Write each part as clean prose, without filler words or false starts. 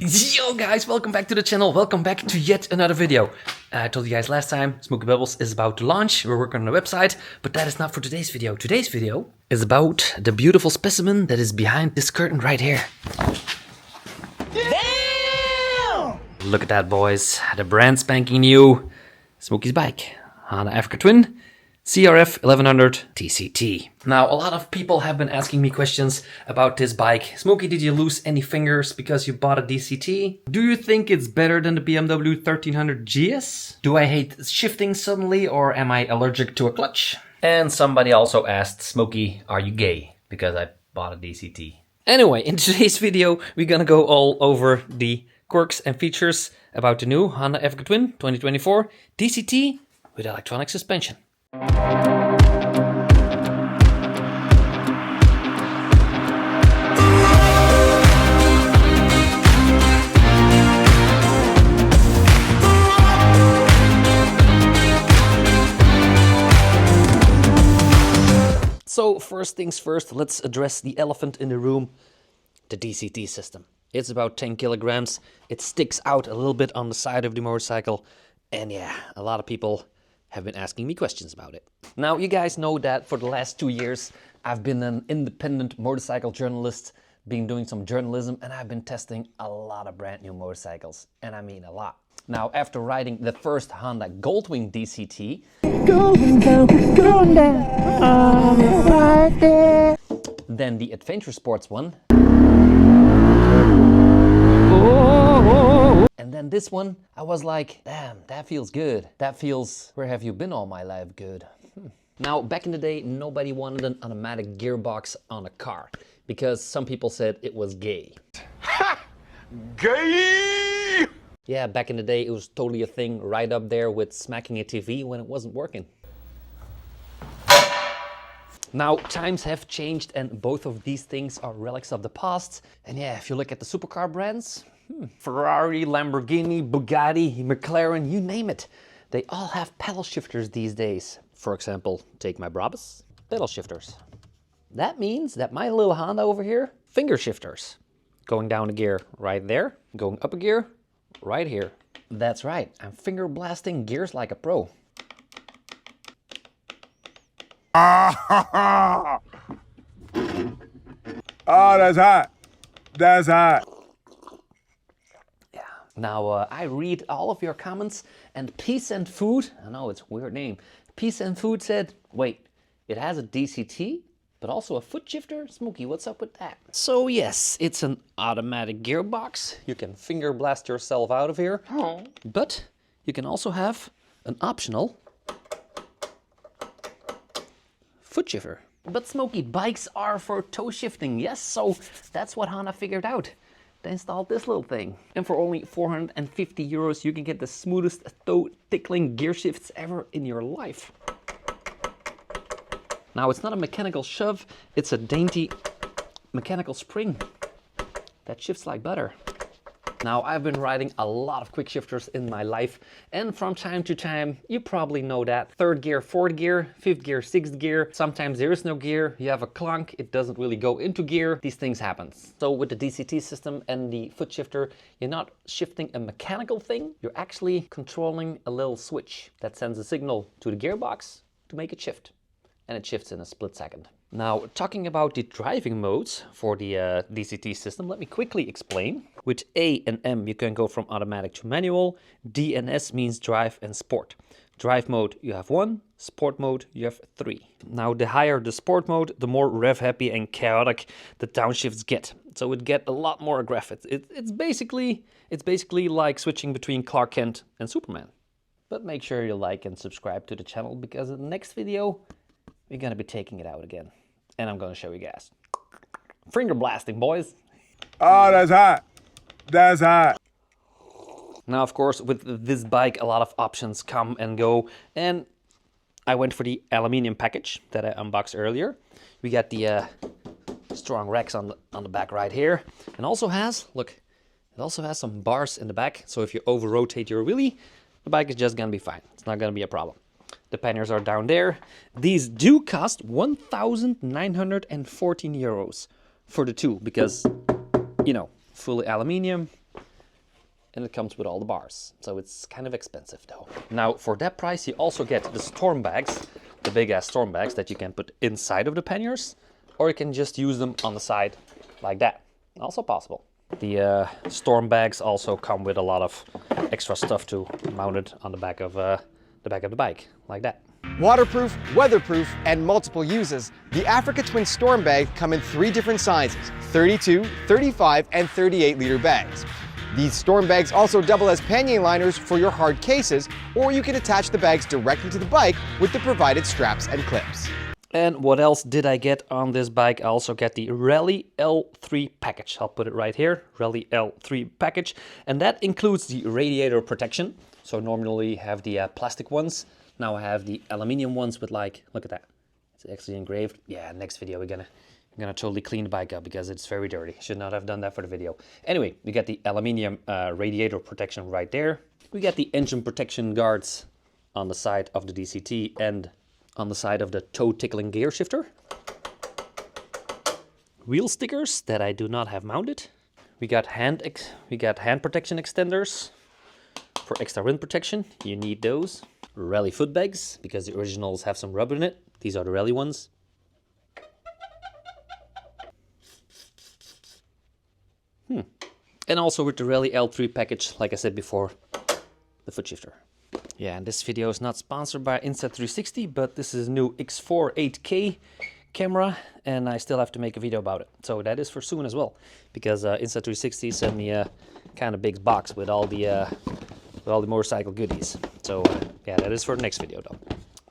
Yo guys, welcome back to the channel, welcome back to yet another video. I told you guys last time, Smoky Bubbles is about to launch, we're working on the website, but that is not for today's video. Today's video is about the beautiful specimen that is behind this curtain right here. Damn! Look at that, boys, the brand spanking new Smoky's bike, Honda Africa Twin, CRF 1100 DCT. Now, a lot of people have been asking me questions about this bike. Smoky, did you lose any fingers because you bought a DCT? Do you think it's better than the BMW 1300 GS? Do I hate shifting suddenly, or am I allergic to a clutch? And somebody also asked, Smoky, are you gay? Because I bought a DCT. Anyway, in today's video, we're gonna go all over the quirks and features about the new Honda Africa Twin 2024 DCT with electronic suspension. So first things first, let's address the elephant in the room, the DCT system. It's about 10 kilograms, it sticks out a little bit on the side of the motorcycle, and yeah, a lot of people have been asking me questions about it. Now, you guys know that for the last 2 years, I've been an independent motorcycle journalist, been doing some journalism, and I've been testing a lot of brand new motorcycles, and I mean a lot. Now, after riding the first Honda Goldwing DCT, going down, right there. Then the Adventure Sports one, and then this one, I was like, damn, that feels good. That feels, where have you been all my life good. Now, back in the day, nobody wanted an automatic gearbox on a car because some people said it was gay. Ha! Gay! Yeah, back in the day, it was totally a thing, right up there with smacking a TV when it wasn't working. Now, times have changed and both of these things are relics of the past. And yeah, if you look at the supercar brands, Ferrari, Lamborghini, Bugatti, McLaren, you name it. They all have pedal shifters these days. For example, take my Brabus, pedal shifters. That means that my little Honda over here, finger shifters. Going down a gear right there, going up a gear right here. That's right, I'm finger blasting gears like a pro. Oh, that's hot. That's hot. Now, I read all of your comments, and Peace and Food, I know it's a weird name, Peace and Food said, wait, it has a DCT, but also a foot shifter? Smoky, what's up with that? So yes, it's an automatic gearbox. You can finger blast yourself out of here, but you can also have an optional foot shifter. But Smoky, bikes are for toe shifting, yes, so that's what Honda figured out. They installed this little thing. And for only 450 euros, you can get the smoothest toe-tickling gear shifts ever in your life. Now, it's not a mechanical shove, it's a dainty mechanical spring that shifts like butter. Now, I've been riding a lot of quick shifters in my life, and from time to time, you probably know that. Third gear, fourth gear, fifth gear, sixth gear. Sometimes there is no gear, you have a clunk, it doesn't really go into gear. These things happen. So with the DCT system and the foot shifter, you're not shifting a mechanical thing, you're actually controlling a little switch that sends a signal to the gearbox to make it shift. And it shifts in a split second. Now, talking about the driving modes for the DCT system, let me quickly explain. With A and M, you can go from automatic to manual. D and S means drive and sport. Drive mode, you have 1. Sport mode, you have 3. Now, the higher the sport mode, the more rev-happy and chaotic the downshifts get. So it gets a lot more aggressive. It's basically like switching between Clark Kent and Superman. But make sure you like and subscribe to the channel, because in the next video, we're gonna be taking it out again. And I'm gonna show you guys. Finger blasting, boys. Oh, that's hot. That's hot. Now, of course, with this bike, a lot of options come and go. And I went for the aluminium package that I unboxed earlier. We got the strong racks on the back right here. And also has, look, it also has some bars in the back. So if you over-rotate your wheelie, the bike is just gonna be fine. It's not gonna be a problem. The panniers are down there. These do cost 1,914 euros for the two, because, you know, fully aluminium, and it comes with all the bars. So it's kind of expensive though. Now for that price you also get the storm bags, the big ass storm bags that you can put inside of the panniers, or you can just use them on the side like that. Also possible. The storm bags also come with a lot of extra stuff to mount it on the back of the bike, like that. Waterproof, weatherproof, and multiple uses, the Africa Twin Storm Bag come in 3 different sizes, 32, 35, and 38-liter bags. These storm bags also double as pannier liners for your hard cases, or you can attach the bags directly to the bike with the provided straps and clips. And what else did I get on this bike? I also get the Rally L3 package. I'll put it right here, Rally L3 package. And that includes the radiator protection. So normally you have the plastic ones. Now I have the aluminium ones with like, look at that. It's actually engraved. Yeah, next video we're gonna totally clean the bike up because it's very dirty. Should not have done that for the video. Anyway, we get the aluminium radiator protection right there. We get the engine protection guards on the side of the DCT and on the side of the toe tickling gear shifter. Wheel stickers that I do not have mounted. We got hand protection extenders for extra wind protection. You need those. Rally foot bags because the originals have some rubber in it. These are the Rally ones. And also with the Rally L3 package, like I said before, the foot shifter. Yeah, and this video is not sponsored by Insta360, but this is a new X4 8K camera, and I still have to make a video about it. So that is for soon as well, because Insta360 sent me a kind of big box with all the motorcycle goodies. So yeah, that is for the next video though.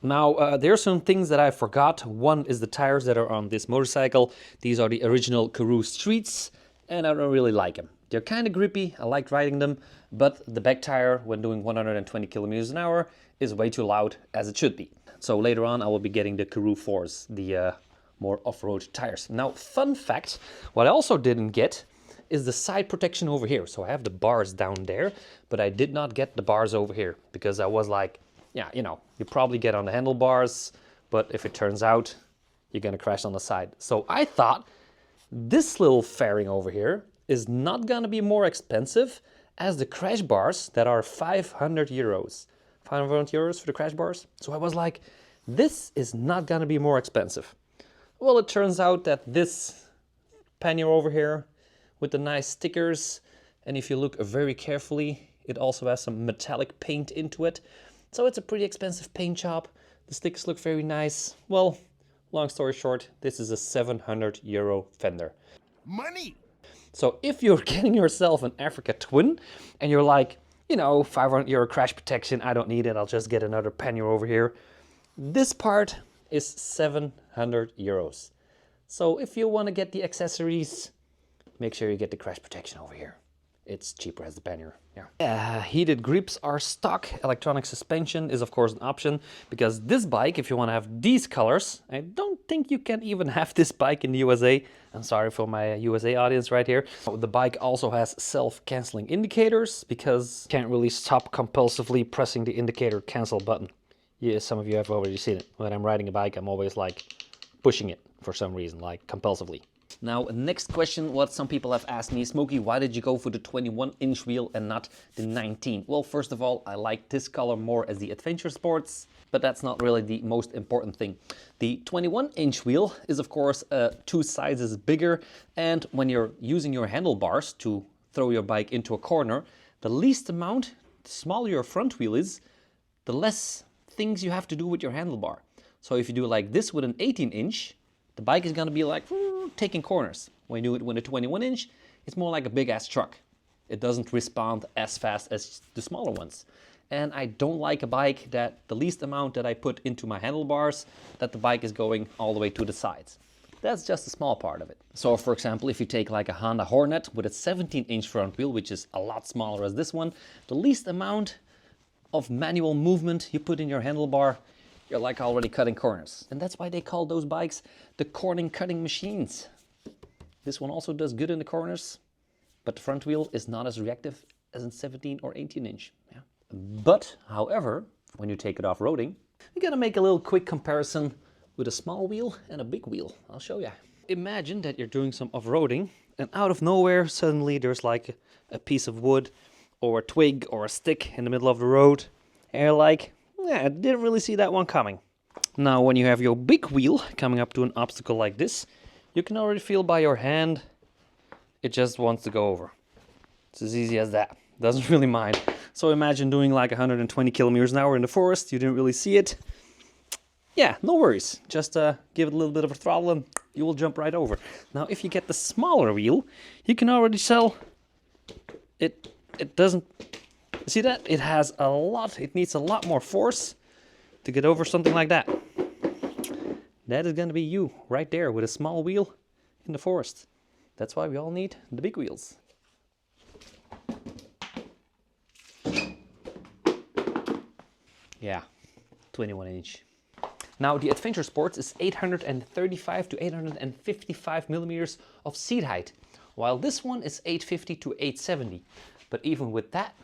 Now, there are some things that I forgot. One is the tires that are on this motorcycle. These are the original Karoo Streets, and I don't really like them. They're kind of grippy, I like riding them, but the back tire when doing 120 kilometers an hour is way too loud, as it should be. So later on I will be getting the Karoo 4s, the more off-road tires. Now, fun fact, what I also didn't get is the side protection over here. So I have the bars down there, but I did not get the bars over here because I was like, yeah, you know, you probably get on the handlebars, but if it turns out, you're gonna crash on the side. So I thought this little fairing over here is not gonna be more expensive as the crash bars that are 500 euros. 500 euros for the crash bars. So I was like, this is not gonna be more expensive. Well, it turns out that this pannier over here with the nice stickers, and if you look very carefully, it also has some metallic paint into it. So it's a pretty expensive paint job. The stickers look very nice. Well, long story short, this is a 700 euro fender. Money! So if you're getting yourself an Africa Twin and you're like, you know, 500 euro crash protection, I don't need it, I'll just get another pannier over here. This part is 700 euros. So if you want to get the accessories, make sure you get the crash protection over here. It's cheaper as the pannier, yeah. Heated grips are stock. Electronic suspension is of course an option because this bike, if you want to have these colors, I don't think you can even have this bike in the USA. I'm sorry for my USA audience right here. The bike also has self-canceling indicators because you can't really stop compulsively pressing the indicator cancel button. Yeah, some of you have already seen it. When I'm riding a bike, I'm always like pushing it for some reason, like compulsively. Now, next question, what some people have asked me, Smokey, why did you go for the 21-inch wheel and not the 19? Well, first of all, I like this color more as the Adventure Sports, but that's not really the most important thing. The 21-inch wheel is, of course, 2 sizes bigger, and when you're using your handlebars to throw your bike into a corner, the least amount, the smaller your front wheel is, the less things you have to do with your handlebar. So if you do like this with an 18-inch, the bike is gonna be like taking corners. When you do it with a 21-inch, it's more like a big-ass truck. It doesn't respond as fast as the smaller ones. And I don't like a bike that the least amount that I put into my handlebars, that the bike is going all the way to the sides. That's just a small part of it. So for example, if you take like a Honda Hornet with a 17-inch front wheel, which is a lot smaller as this one, the least amount of manual movement you put in your handlebar, you're like already cutting corners. And that's why they call those bikes the corner cutting machines. This one also does good in the corners, but the front wheel is not as reactive as a 17 or 18-inch. Yeah. But, however, when you take it off-roading, you gotta make a little quick comparison with a small wheel and a big wheel. I'll show you. Imagine that you're doing some off-roading and out of nowhere, suddenly there's like a piece of wood or a twig or a stick in the middle of the road, and you're like, yeah, I didn't really see that one coming. Now, when you have your big wheel coming up to an obstacle like this, you can already feel by your hand, it just wants to go over. It's as easy as that. Doesn't really mind. So imagine doing like 120 kilometers an hour in the forest, you didn't really see it. Yeah, no worries. Just give it a little bit of a throttle and you will jump right over. Now, if you get the smaller wheel, you can already tell it doesn't... See that? It has a lot, it needs a lot more force to get over something like that. That is going to be you right there with a small wheel in the forest. That's why we all need the big wheels. Yeah, 21 inch. Now the Adventure Sports is 835 to 855 millimeters of seat height, while this one is 850 to 870. But even with that,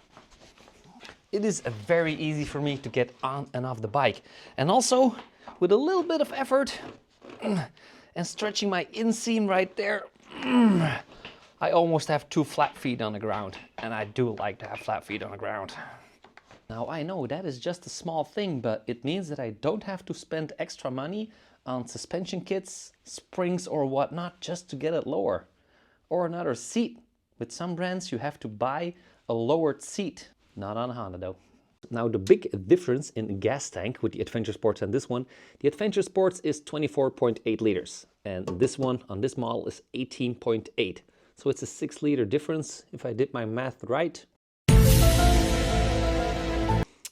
it is very easy for me to get on and off the bike. And also, with a little bit of effort and stretching my inseam right there, I almost have 2 flat feet on the ground. And I do like to have flat feet on the ground. Now I know that is just a small thing, but it means that I don't have to spend extra money on suspension kits, springs or whatnot just to get it lower. Or another seat. With some brands you have to buy a lowered seat. Not on a Honda though. Now the big difference in gas tank with the Adventure Sports and this one, the Adventure Sports is 24.8 liters and this one on this model is 18.8. So it's a 6 liter difference if I did my math right.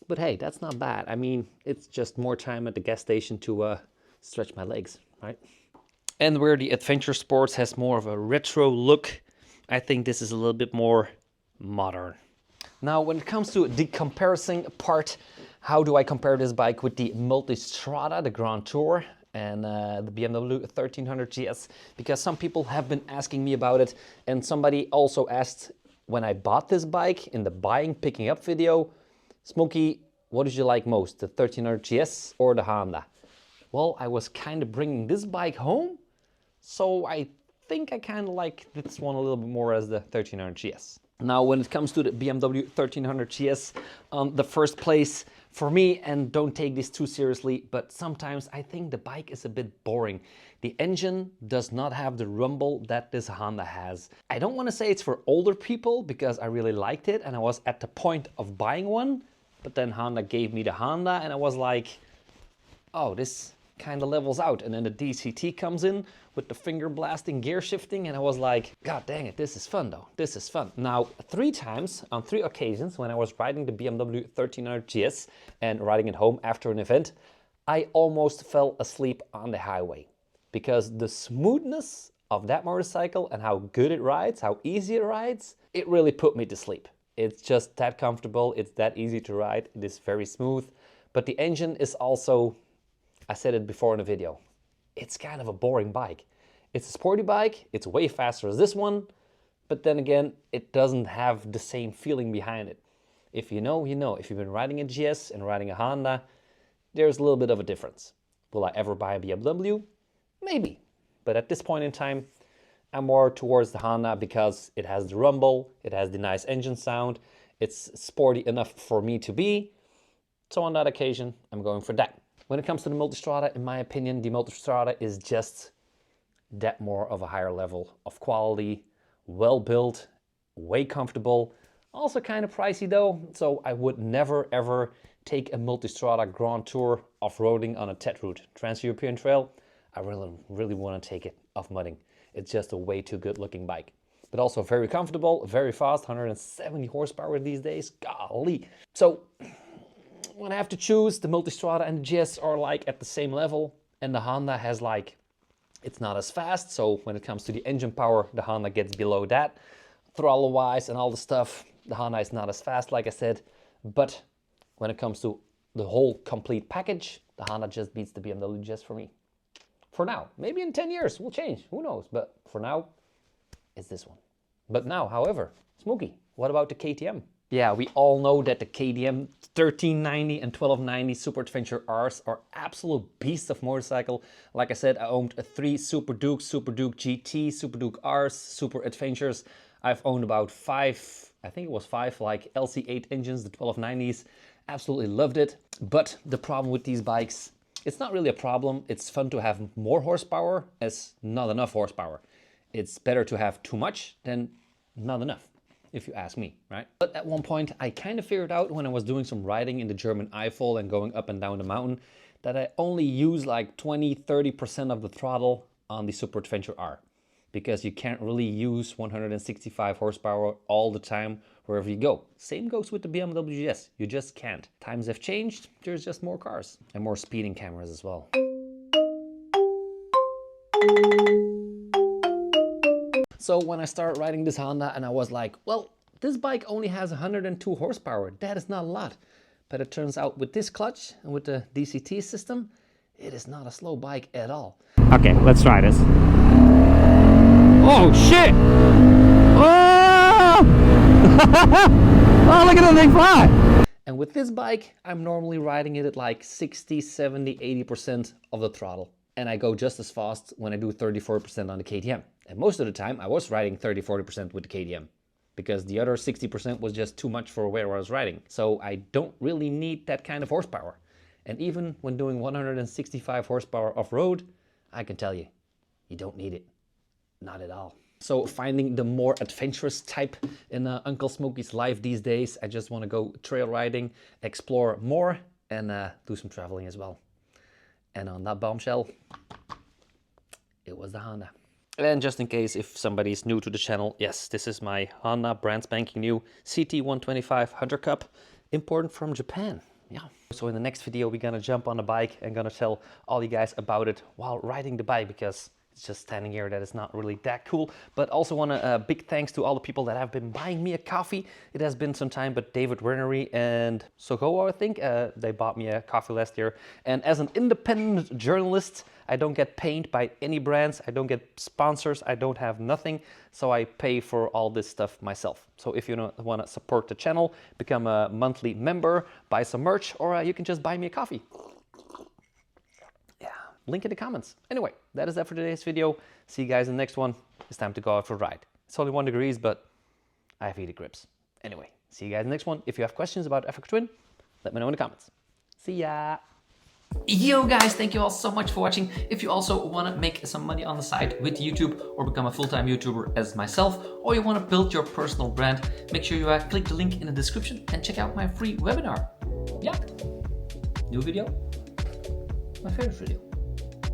But hey, that's not bad. I mean, it's just more time at the gas station to stretch my legs, right? And where the Adventure Sports has more of a retro look, I think this is a little bit more modern. Now, when it comes to the comparison part, how do I compare this bike with the Multistrada, the Grand Tour, and the BMW 1300 GS? Because some people have been asking me about it, and somebody also asked when I bought this bike in the buying picking up video, Smokey, what did you like most, the 1300 GS or the Honda? Well, I was kind of bringing this bike home, so I think I kind of like this one a little bit more as the 1300 GS. Now, when it comes to the BMW 1300 GS, the first place for me, and don't take this too seriously, but sometimes I think the bike is a bit boring. The engine does not have the rumble that this Honda has. I don't want to say it's for older people because I really liked it and I was at the point of buying one, but then Honda gave me the Honda and I was like, oh, this kind of levels out. And then the DCT comes in with the finger blasting gear shifting and I was like, god dang it, this is fun though, this is fun. Now, 3 times, on 3 occasions when I was riding the BMW 1300 GS and riding it home after an event, I almost fell asleep on the highway. Because the smoothness of that motorcycle and how good it rides, how easy it rides, it really put me to sleep. It's just that comfortable, it's that easy to ride, it is very smooth. But the engine is also, I said it before in the video, it's kind of a boring bike. It's a sporty bike, it's way faster as this one, but then again, it doesn't have the same feeling behind it. If you know, you know. If you've been riding a GS and riding a Honda, there's a little bit of a difference. Will I ever buy a BMW? Maybe. But at this point in time, I'm more towards the Honda because it has the rumble, it has the nice engine sound, it's sporty enough for me to be. So on that occasion, I'm going for that. When it comes to the Multistrada, in my opinion, the Multistrada is just that more of a higher level of quality, well built, way comfortable, also kind of pricey though, so I would never ever take a Multistrada Grand Tour off-roading on a TED route, Trans-European Trail. I really want to take it off-mudding. It's just a way too good looking bike. But also very comfortable, very fast, 170 horsepower these days, golly. So when I have to choose, the Multistrada and the GS are like at the same level, and the Honda has like, it's not as fast, so when it comes to the engine power, the Honda gets below that. Throttle wise and all the stuff, the Honda is not as fast, like I said, but when it comes to the whole complete package, the Honda just beats the BMW GS for me. For now. Maybe in 10 years will change, who knows, but for now, it's this one. But now, however, Smokey, what about the KTM? Yeah, we all know that the KTM 1390 and 1290 Super Adventure Rs are absolute beasts of motorcycle. Like I said, I owned 3 Super Duke GT, Super Duke Rs, Super Adventures. I've owned about 5 I think it was 5 like LC8 engines, the 1290s. Absolutely loved it. But the problem with these bikes, it's not really a problem. It's fun to have more horsepower as not enough horsepower. It's better to have too much than not enough, if you ask me, right? But at one point, I kind of figured out when I was doing some riding in the German Eifel and going up and down the mountain that I only use like 20-30% of the throttle on the Super Adventure R, because you can't really use 165 horsepower all the time wherever you go. Same goes with the BMW GS. You just can't. Times have changed. There's just more cars and more speeding cameras as well. So when I started riding this Honda and I was like, well, this bike only has 102 horsepower. That is not a lot. But it turns out with this clutch and with the DCT system, it is not a slow bike at all. Okay, let's try this. Oh shit! Oh! Oh, look at the thing fly! And with this bike, I'm normally riding it at like 60, 70, 80% of the throttle. And I go just as fast when I do 34% on the KTM. And most of the time I was riding 30-40% with the KTM, because the other 60% was just too much for where I was riding. So I don't really need that kind of horsepower. And even when doing 165 horsepower off-road, I can tell you, you don't need it. Not at all. So finding the more adventurous type in Uncle Smokey's life these days, I just want to go trail riding, explore more, and do some traveling as well. And on that bombshell, it was the Honda. And just in case if somebody's new to the channel, yes, this is my Honda brand spanking new CT125 Hunter Cup, imported from Japan. Yeah. So in the next video, we're gonna jump on the bike and gonna tell all you guys about it while riding the bike, because it's just standing here that is not really that cool. But also want a big thanks to all the people that have been buying me a coffee. It has been some time, but David Wernery and Sogoa, I think, they bought me a coffee last year. And as an independent journalist, I don't get paid by any brands. I don't get sponsors. I don't have nothing. So I pay for all this stuff myself. So if you want to support the channel, become a monthly member, buy some merch, or you can just buy me a coffee. Link in the comments. Anyway, that is that for today's video. See you guys in the next one. It's time to go out for a ride. It's only 1 degree, but I have heated grips. Anyway, see you guys in the next one. If you have questions about Africa Twin, let me know in the comments. See ya. Yo guys, thank you all so much for watching. If you also want to make some money on the side with YouTube or become a full-time YouTuber as myself, or you want to build your personal brand, make sure you click the link in the description and check out my free webinar. Yeah, new video, my favorite video.